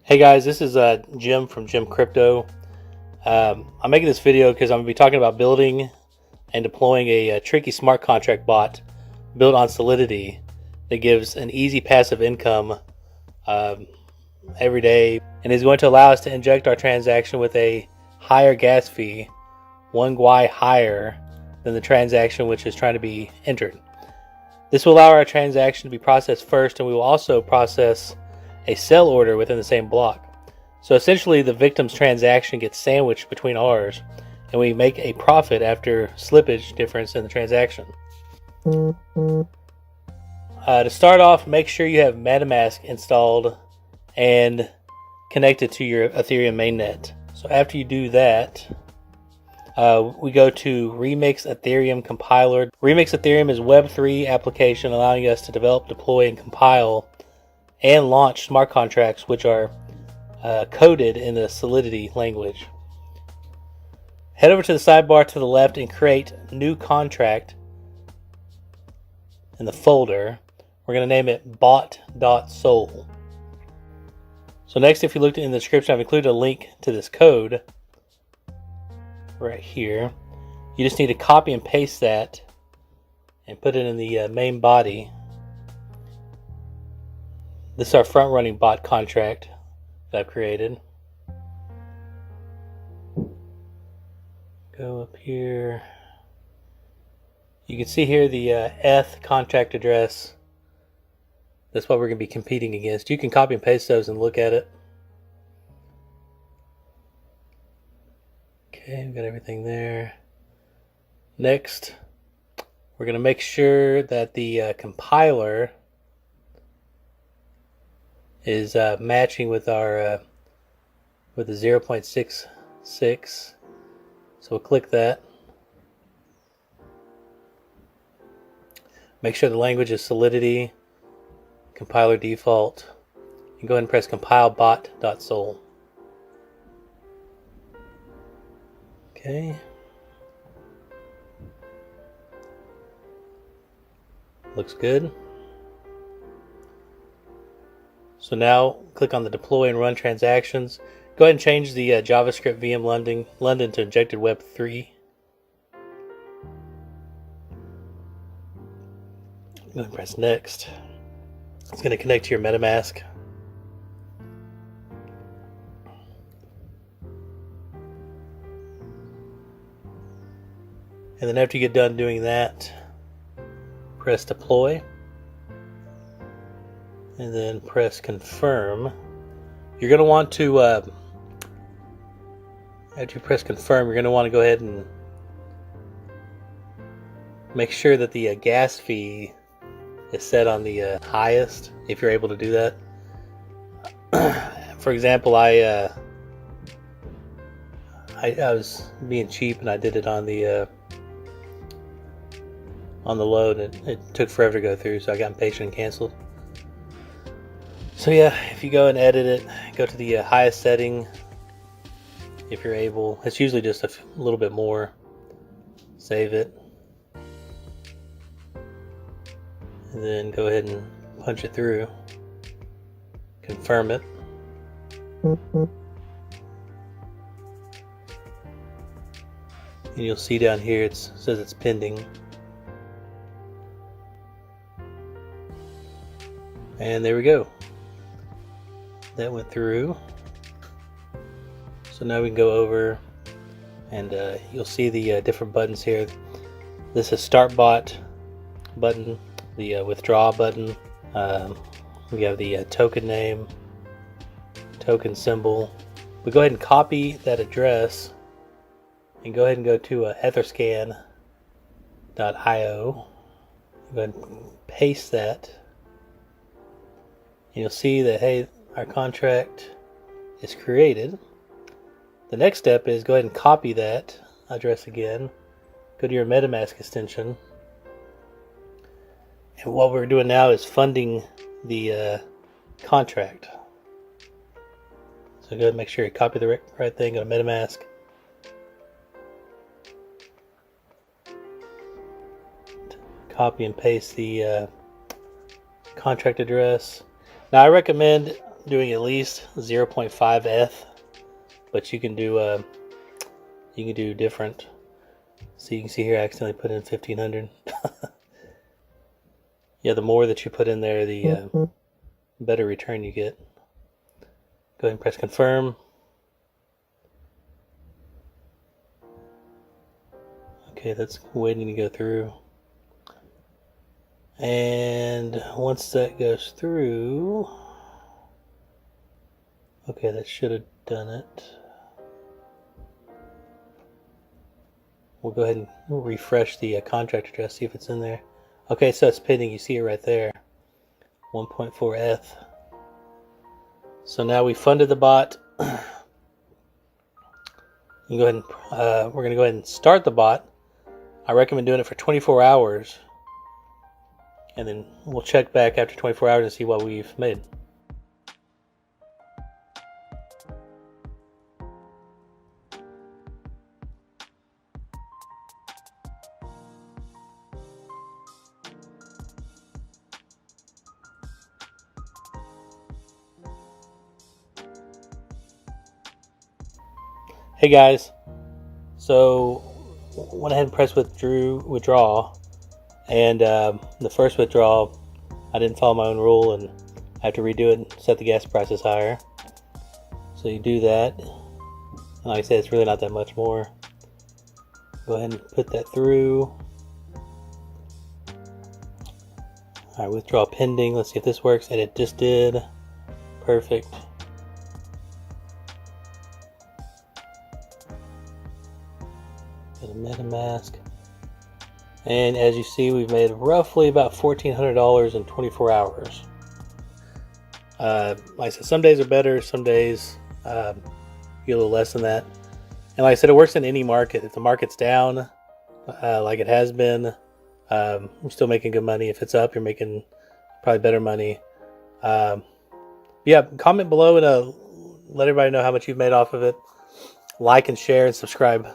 Hey guys, this is Jim from Jim Crypto. I'm making this video because I'm going to be talking about building and deploying a tricky smart contract bot built on Solidity that gives an easy passive income every day and is going to allow us to inject our transaction with a higher gas fee, 1 GUI higher than the transaction which is trying to be entered. This will allow our transaction to be processed first, and we will also process a sell order within the same block. So essentially the victim's transaction gets sandwiched between ours, and we make a profit after slippage difference in the transaction. To start off, make sure you have MetaMask installed and connected to your Ethereum mainnet. So after you do that, we go to Remix Ethereum Compiler. Remix Ethereum is a Web3 application allowing us to develop, deploy, and compile and launch smart contracts which are coded in the Solidity language. Head over to the sidebar to the left and create new contract in the folder. We're going to name it bot.sol. So next, if you looked in the description, I've included a link to this code right here. You just need to copy and paste that and put it in the main body. This is our front running bot contract that I've created. Go up here. You can see here the ETH contract address. That's what we're going to be competing against. You can copy and paste those and look at it. Okay, we've got everything there. Next, we're going to make sure that the compiler is matching with our with the 0.66. So we'll click that. Make sure the language is Solidity, compiler default, and go ahead and press compile bot.sol. Okay. Looks good. So now click on the deploy and run transactions. Go ahead and change the JavaScript VM London to injected web 3. Go ahead and press next. It's going to connect to your MetaMask. And then after you get done doing that, press deploy. And then press confirm. You're going to want to, after you press confirm, you're going to want to go ahead and make sure that the gas fee is set on the highest, if you're able to do that. For example, I was being cheap and I did it on the load, and it took forever to go through, so I got impatient and canceled. So yeah, if you go and edit it, go to the highest setting if you're able. It's usually just a little bit more. Save it. And then go ahead and punch it through. Confirm it. And you'll see down here it says it's pending. And there we go. That went through. So now we can go over and you'll see the different buttons here. This is start bot button, the withdraw button. We have the token name, token symbol. We go ahead and copy that address and go ahead and go to etherscan.io. Go ahead and paste that. And you'll see that, hey, our contract is created. The next step is go ahead and copy that address again. Go to your MetaMask extension. And what we're doing now is funding the contract. So go ahead and make sure you copy the right thing. Go to MetaMask. Copy and paste the contract address. Now I recommend doing at least 0.5 ETH, but you can do different. So you can see here I accidentally put in 1500. Yeah, the more that you put in there, the better return you get. Go ahead and press confirm. Okay, that's waiting to go through. And once that goes through, okay, that should have done it. We'll go ahead and refresh the contract address, see if it's in there. Okay, so it's pending. You see it right there, 1.4 ETH. So now we funded the bot. You go ahead and we're going to go ahead and start the bot. I recommend doing it for 24 hours, and then we'll check back after 24 hours and see what we've made. Hey guys, so went ahead and pressed withdraw, and the first withdrawal I didn't follow my own rule and I have to redo it and set the gas prices higher. So you do that, and like I said, it's really not that much more. Go ahead and put that through. Alright, withdraw pending. Let's see if this works, and it just did. Perfect. Go to MetaMask, and as you see, we've made roughly about $1,400 in 24 hours. Like I said, some days are better, some days you get a little less than that. And like I said, it works in any market. If the market's down, like it has been, you're still making good money. If it's up, you're making probably better money. Yeah, comment below and let everybody know how much you've made off of it. Like and share and subscribe.